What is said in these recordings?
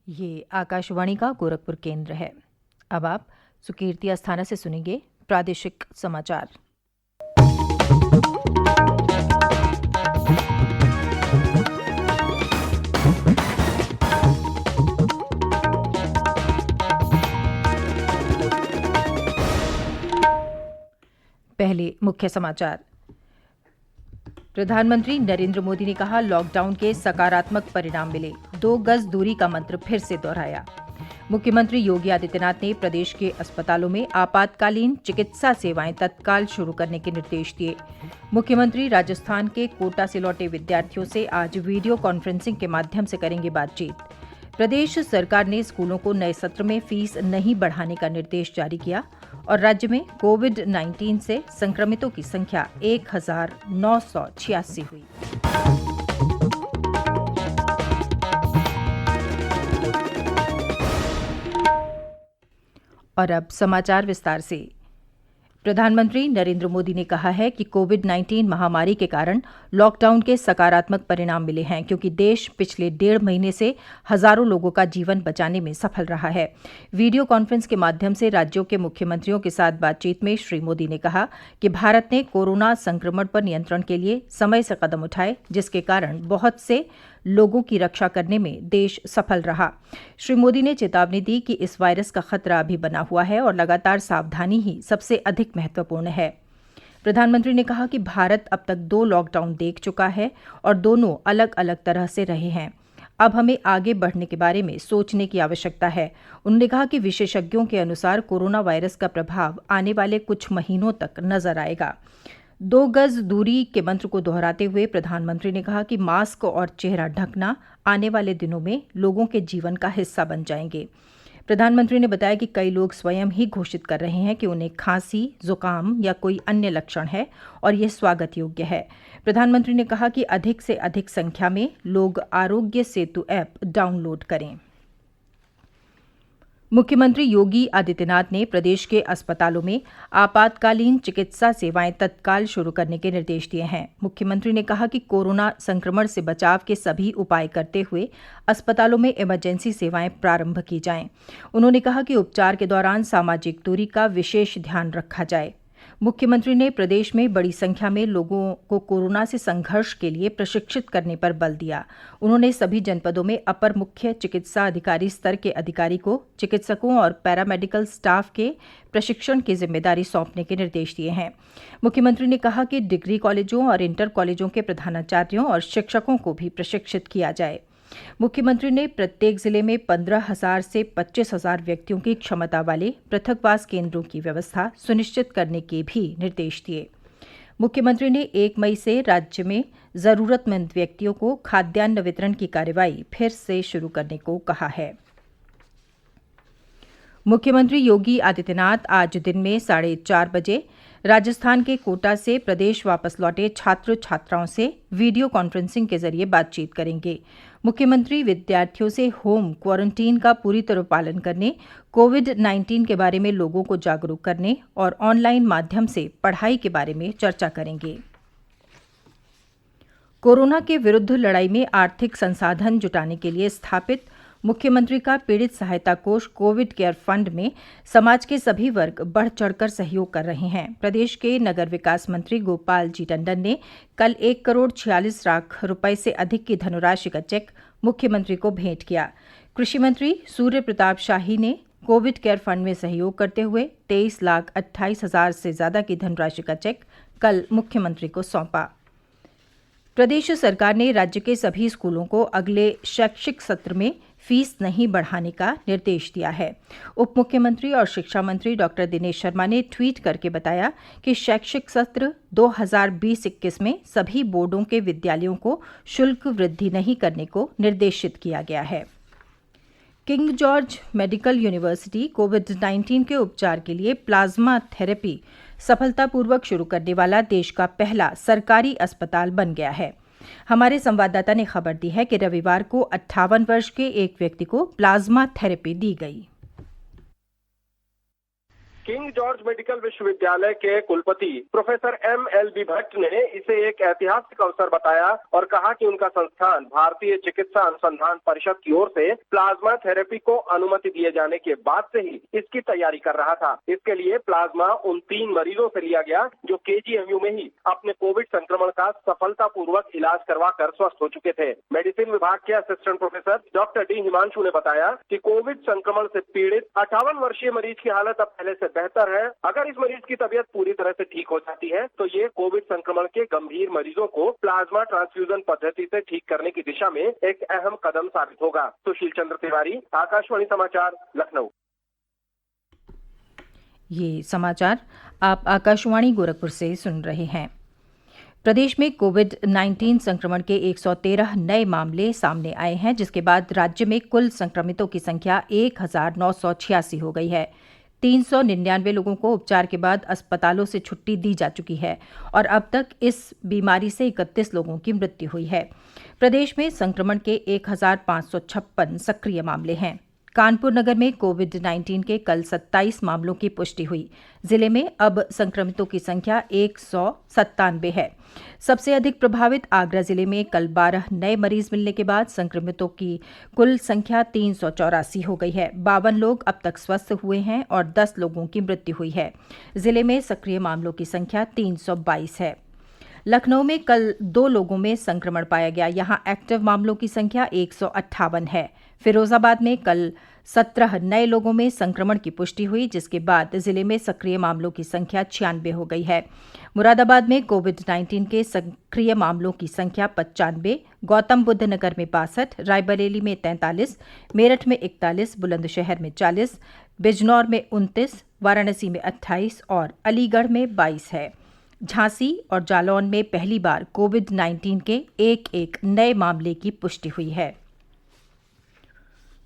ये आकाशवाणी का गोरखपुर केंद्र है। अब आप सुकीर्ति अस्थाना से सुनेंगे प्रादेशिक समाचार। पहले मुख्य समाचार। प्रधानमंत्री नरेंद्र मोदी ने कहा, लॉकडाउन के सकारात्मक परिणाम मिले, 2 गज दूरी का मंत्र फिर से दोहराया। मुख्यमंत्री योगी आदित्यनाथ ने प्रदेश के अस्पतालों में आपातकालीन चिकित्सा सेवाएं तत्काल शुरू करने के निर्देश दिए। मुख्यमंत्री राजस्थान के कोटा से लौटे विद्यार्थियों से आज वीडियो कॉन्फ्रेंसिंग के माध्यम से करेंगे बातचीत। प्रदेश सरकार ने स्कूलों को नए सत्र में फीस नहीं बढ़ाने का निर्देश जारी किया और राज्य में कोविड-19 से संक्रमितों की संख्या 1986 हुई। और अब समाचार विस्तार से। प्रधानमंत्री नरेंद्र मोदी ने कहा है कि कोविड-19 महामारी के कारण लॉकडाउन के सकारात्मक परिणाम मिले हैं, क्योंकि देश पिछले 1.5 महीने से हजारों लोगों का जीवन बचाने में सफल रहा है। वीडियो कॉन्फ्रेंस के माध्यम से राज्यों के मुख्यमंत्रियों के साथ बातचीत में श्री मोदी ने कहा कि भारत ने कोरोना संक्रमण पर नियंत्रण के लिए समय से कदम उठाए, जिसके कारण बहुत से लोगों की रक्षा करने में देश सफल रहा। श्री मोदी ने चेतावनी दी कि इस वायरस का खतरा अभी बना हुआ है और लगातार सावधानी ही सबसे अधिक महत्वपूर्ण है। प्रधानमंत्री ने कहा कि भारत अब तक 2 लॉकडाउन देख चुका है और दोनों अलग अलग तरह से रहे हैं। अब हमें आगे बढ़ने के बारे में सोचने की आवश्यकता है। उन्होंने कहा कि विशेषज्ञों के अनुसार कोरोना वायरस का प्रभाव आने वाले कुछ महीनों तक नजर आएगा। 2 गज दूरी के मंत्र को दोहराते हुए प्रधानमंत्री ने कहा कि मास्क और चेहरा ढकना आने वाले दिनों में लोगों के जीवन का हिस्सा बन जाएंगे। प्रधानमंत्री ने बताया कि कई लोग स्वयं ही घोषित कर रहे हैं कि उन्हें खांसी, जुकाम या कोई अन्य लक्षण है और यह स्वागत योग्य है। प्रधानमंत्री ने कहा कि अधिक से अधिक संख्या में लोग आरोग्य सेतु ऐप डाउनलोड करें। मुख्यमंत्री योगी आदित्यनाथ ने प्रदेश के अस्पतालों में आपातकालीन चिकित्सा सेवाएं तत्काल शुरू करने के निर्देश दिए हैं। मुख्यमंत्री ने कहा कि कोरोना संक्रमण से बचाव के सभी उपाय करते हुए अस्पतालों में इमरजेंसी सेवाएं प्रारंभ की जाएं। उन्होंने कहा कि उपचार के दौरान सामाजिक दूरी का विशेष ध्यान रखा जाए। मुख्यमंत्री ने प्रदेश में बड़ी संख्या में लोगों को कोरोना से संघर्ष के लिए प्रशिक्षित करने पर बल दिया। उन्होंने सभी जनपदों में अपर मुख्य चिकित्सा अधिकारी स्तर के अधिकारी को चिकित्सकों और पैरामेडिकल स्टाफ के प्रशिक्षण की जिम्मेदारी सौंपने के निर्देश दिए हैं। मुख्यमंत्री ने कहा कि डिग्री कॉलेजों और इंटर कॉलेजों के प्रधानाचार्यों और शिक्षकों को भी प्रशिक्षित किया जाए। मुख्यमंत्री ने प्रत्येक जिले में 15,000 से 25,000 व्यक्तियों की क्षमता वाले पृथकवास केंद्रों की व्यवस्था सुनिश्चित करने के भी निर्देश दिए। मुख्यमंत्री ने 1 मई से राज्य में जरूरतमंद व्यक्तियों को खाद्यान्न वितरण की कार्रवाई फिर से शुरू करने को कहा है। मुख्यमंत्री योगी आदित्यनाथ आज दिन में 4:30 बजे राजस्थान के कोटा से प्रदेश वापस लौटे छात्र छात्राओं से वीडियो कॉन्फ्रेंसिंग के जरिए बातचीत करेंगे। मुख्यमंत्री विद्यार्थियों से होम क्वारंटीन का पूरी तरह पालन करने, कोविड-19 के बारे में लोगों को जागरूक करने और ऑनलाइन माध्यम से पढ़ाई के बारे में चर्चा करेंगे। कोरोना के विरुद्ध लड़ाई में आर्थिक संसाधन जुटाने के लिए स्थापित मुख्यमंत्री का पीड़ित सहायता कोष कोविड केयर फंड में समाज के सभी वर्ग बढ़ चढ़कर सहयोग कर रहे हैं। प्रदेश के नगर विकास मंत्री गोपाल जी टंडन ने कल 1,46,00,000 रुपए से अधिक की धनराशि का चेक मुख्यमंत्री को भेंट किया। कृषि मंत्री सूर्य प्रताप शाही ने कोविड केयर फंड में सहयोग करते हुए 23,28,000 से ज्यादा की धनराशि का चेक कल मुख्यमंत्री को सौंपा। प्रदेश सरकार ने राज्य के सभी स्कूलों को अगले शैक्षिक सत्र में फीस नहीं बढ़ाने का निर्देश दिया है। उप मुख्यमंत्री और शिक्षा मंत्री डॉक्टर दिनेश शर्मा ने ट्वीट करके बताया कि शैक्षिक सत्र 2020-21 में सभी बोर्डों के विद्यालयों को शुल्क वृद्धि नहीं करने को निर्देशित किया गया है। किंग जॉर्ज मेडिकल यूनिवर्सिटी कोविड-19 के उपचार के लिए प्लाज्मा थेरेपी सफलतापूर्वक शुरू करने वाला देश का पहला सरकारी अस्पताल बन गया है। हमारे संवाददाता ने खबर दी है कि रविवार को 58 वर्ष के एक व्यक्ति को प्लाज्मा थेरेपी दी गई। किंग जॉर्ज मेडिकल विश्वविद्यालय के कुलपति प्रोफेसर MLB भट्ट ने इसे एक ऐतिहासिक अवसर बताया और कहा कि उनका संस्थान भारतीय चिकित्सा अनुसंधान परिषद की ओर से प्लाज्मा थेरेपी को अनुमति दिए जाने के बाद से ही इसकी तैयारी कर रहा था। इसके लिए प्लाज्मा उन 3 मरीजों से लिया गया जो KGMU में ही अपने कोविड संक्रमण का सफलतापूर्वक इलाज करवा कर स्वस्थ हो चुके थे। मेडिसिन विभाग के assistant professor doctor D Himanshu ने बताया कि कोविड संक्रमण से पीड़ित 58 वर्षीय मरीज की हालत अब पहले से बेहतर है। अगर इस मरीज की तबीयत पूरी तरह से ठीक हो जाती है तो ये कोविड संक्रमण के गंभीर मरीजों को प्लाज्मा ट्रांसफ्यूजन पद्धति से ठीक करने की दिशा में एक अहम कदम साबित होगा। सुशील चंद्र तिवारी, आकाशवाणी समाचार, लखनऊ। ये समाचार आप आकाशवाणी गोरखपुर से सुन रहे हैं। प्रदेश में कोविड-19 संक्रमण के 113 नए मामले सामने आए हैं, जिसके बाद राज्य में कुल संक्रमितों की संख्या 1986 हो गई है। 399 लोगों को उपचार के बाद अस्पतालों से छुट्टी दी जा चुकी है और अब तक इस बीमारी से 31 लोगों की मृत्यु हुई है। प्रदेश में संक्रमण के 1556 सक्रिय मामले हैं। कानपुर नगर में कोविड-19 के कल 27 मामलों की पुष्टि हुई। जिले में अब संक्रमितों की संख्या 197 है। सबसे अधिक प्रभावित आगरा जिले में कल 12 नए मरीज मिलने के बाद संक्रमितों की कुल संख्या 384 हो गई है। 52 लोग अब तक स्वस्थ हुए हैं और 10 लोगों की मृत्यु हुई है। जिले में सक्रिय मामलों की संख्या 322 है। लखनऊ में कल 2 लोगों में संक्रमण पाया गया। यहां एक्टिव मामलों की संख्या 158 है। फिरोजाबाद में कल 17 नए लोगों में संक्रमण की पुष्टि हुई, जिसके बाद जिले में सक्रिय मामलों की संख्या 96 हो गई है। मुरादाबाद में कोविड-19 के सक्रिय मामलों की संख्या 95, गौतम बुद्ध नगर में 62, रायबरेली में 43, मेरठ में 41, बुलंदशहर में 40, बिजनौर में 29, वाराणसी में 28 और अलीगढ़ में 22 है। झांसी और जालौन में पहली बार कोविड-19 के एक नए मामले की पुष्टि हुई है।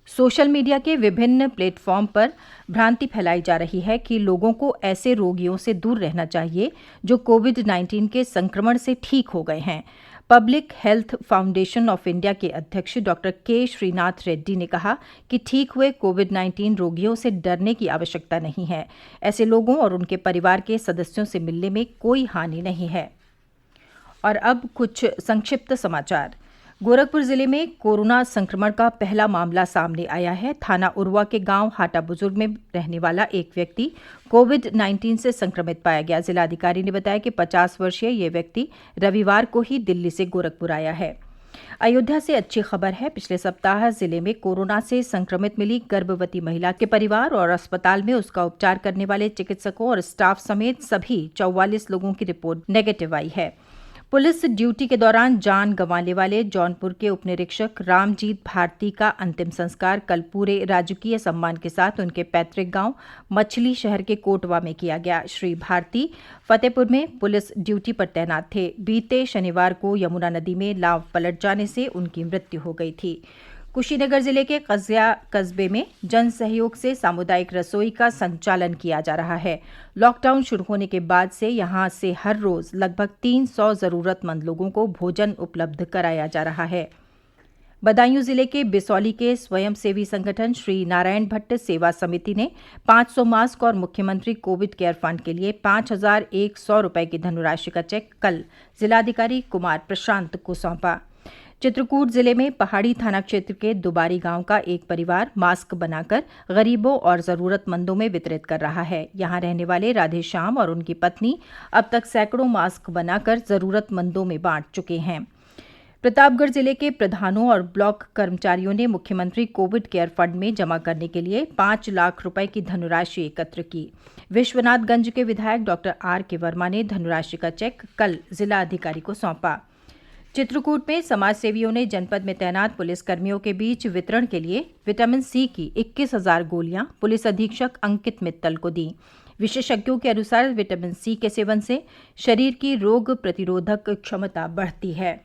सोशल मीडिया के विभिन्न प्लेटफॉर्म पर भ्रांति फैलाई जा रही है कि लोगों को ऐसे रोगियों से दूर रहना चाहिए जो कोविड-19 के संक्रमण से ठीक हो गए हैं। Public health foundation of India के अध्यक्ष डॉक्टर के श्रीनाथ रेड्डी ने कहा कि ठीक हुए कोविड-19 रोगियों से डरने की आवश्यकता नहीं है। ऐसे लोगों और उनके परिवार के सदस्यों से मिलने में कोई हानि नहीं है। और अब कुछ संक्षिप्त समाचार। गोरखपुर जिले में कोरोना संक्रमण का पहला मामला सामने आया है। थाना उरवा के गांव हाटा बुजुर्ग में रहने वाला एक व्यक्ति कोविड-19 से संक्रमित पाया गया। जिलाधिकारी ने बताया कि 50 वर्षीय ये व्यक्ति रविवार को ही दिल्ली से गोरखपुर आया है। अयोध्या से अच्छी खबर है। पिछले सप्ताह जिले में कोरोना से संक्रमित मिली गर्भवती महिला के परिवार और अस्पताल में उसका उपचार करने वाले चिकित्सकों और स्टाफ समेत सभी 44 लोगों की रिपोर्ट नेगेटिव आई है। पुलिस ड्यूटी के दौरान जान गंवाने वाले जौनपुर के उपनिरीक्षक रामजीत भारती का अंतिम संस्कार कल पूरे राजकीय सम्मान के साथ उनके पैतृक गांव मछली शहर के कोटवा में किया गया। श्री भारती फतेहपुर में पुलिस ड्यूटी पर तैनात थे। बीते शनिवार को यमुना नदी में नाव पलट जाने से उनकी मृत्यु हो गई थी। कुशीनगर जिले के कज़िया कस्बे में जन सहयोग से सामुदायिक रसोई का संचालन किया जा रहा है। लॉकडाउन शुरू होने के बाद से यहां से हर रोज लगभग 300 जरूरतमंद लोगों को भोजन उपलब्ध कराया जा रहा है। बदायूं जिले के बिसौली के स्वयंसेवी संगठन श्री नारायण भट्ट सेवा समिति ने 500 मास्क और मुख्यमंत्री कोविड केयर फंड के लिए 5,100 रुपये की धनराशि का चेक कल जिलाधिकारी कुमार प्रशांत को सौंपा। चित्रकूट जिले में पहाड़ी थाना क्षेत्र के दुबारी गांव का एक परिवार मास्क बनाकर गरीबों और जरूरतमंदों में वितरित कर रहा है। यहां रहने वाले राधेश्याम और उनकी पत्नी अब तक सैकड़ों मास्क बनाकर जरूरतमंदों में बांट चुके हैं। प्रतापगढ़ जिले के प्रधानों और ब्लॉक कर्मचारियों ने मुख्यमंत्री कोविड केयर फंड में जमा करने के लिए 5 लाख रुपए की धनराशि एकत्र की। विश्वनाथगंज के विधायक डॉक्टर R.K. वर्मा ने धनराशि का चेक कल जिला अधिकारी को सौंपा। चित्रकूट में समाजसेवियों ने जनपद में तैनात पुलिसकर्मियों के बीच वितरण के लिए विटामिन सी की 21,000 गोलियां पुलिस अधीक्षक अंकित मित्तल को दी। विशेषज्ञों के अनुसार विटामिन सी के सेवन से शरीर की रोग प्रतिरोधक क्षमता बढ़ती है।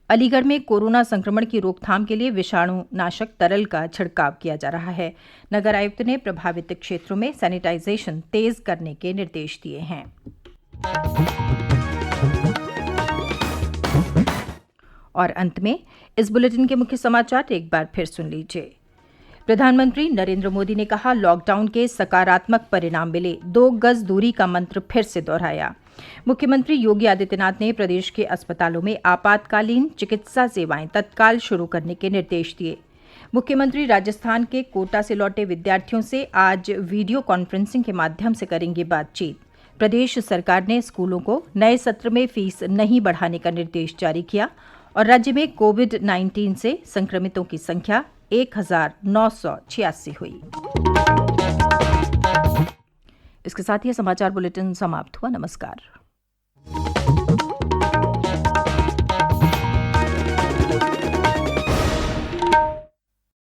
अलीगढ़ में कोरोना संक्रमण की रोकथाम के लिए विषाणु नाशक तरल का छिड़काव किया जा रहा है। नगर आयुक्त ने प्रभावित क्षेत्रों में सैनिटाइजेशन तेज करने के निर्देश दिए हैं। और अंत में इस बुलेटिन के मुख्य समाचार एक बार फिर सुन लीजिए। प्रधानमंत्री नरेंद्र मोदी ने कहा, लॉकडाउन के सकारात्मक परिणाम मिले, 2 गज दूरी का मंत्र फिर से दोहराया। मुख्यमंत्री योगी आदित्यनाथ ने प्रदेश के अस्पतालों में आपातकालीन चिकित्सा सेवाएं तत्काल शुरू करने के निर्देश दिए। मुख्यमंत्री राजस्थान के कोटा से लौटे विद्यार्थियों से आज वीडियो कॉन्फ्रेंसिंग के माध्यम से करेंगे बातचीत। प्रदेश सरकार ने स्कूलों को नए सत्र में फीस नहीं बढ़ाने का निर्देश जारी किया और राज्य में कोविड-19 से संक्रमितों की संख्या 1986 हुई। इसके साथ ही समाचार बुलेटिन समाप्त हुआ। नमस्कार।